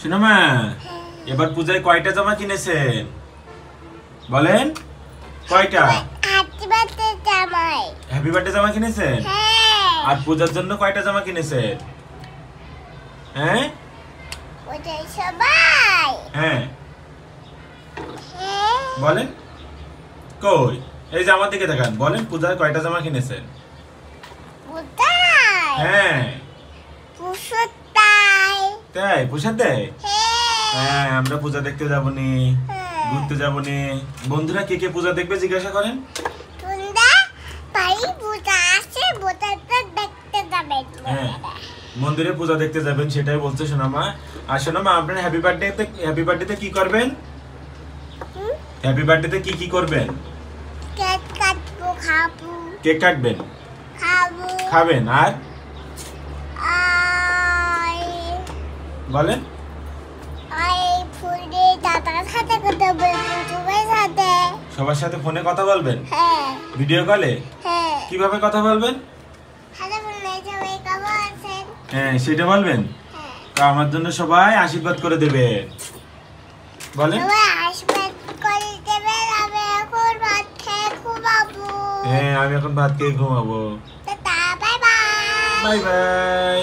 শোনো মা, এবার পূজায় কয়টা জামা কিনেছেন বলেন? কয়টা? হ্যাপি বার্থডে জামা কিনেছেন? আর পূজার জন্য কয়টা জামা কিনেছেন? হ্যাঁ হ্যাঁ বলেন। কই এই যে আমার দিকে দেখান, বলেন পূজায় কয়টা জামা কিনেছেন? হ্যাঁ তাই পোশাক দেয়? হ্যাঁ আমরা পূজা দেখতে যাবনি, ঘুরতে যাবনি। বন্ধুরা কে কে পূজা দেখবে জিজ্ঞাসা করেন। হ্যাঁ মন্দিরে পূজা দেখতে যাবেন সেটাই বলছে সোনামা। আর সোনামা আপনার হ্যাপি বার্থডেতে কি করবেন? হ্যাপি বার্থডেতে কি কি করবেন? কেক কাটবো, খাবো। কেক কাটবেন, খাবো, খাবেন। আর বলেন। সবার সাথে ফোনে কথা বলবেন? ভিডিও কলে? কিভাবে কথা বলবেন? হ্যাঁ সেটা বলবেন। আমার জন্য সবাই আশীর্বাদ করে দেবে বলেন। হ্যাঁ আমি এখন ভাত খেয়ে ঘুমাবো। Bye bye.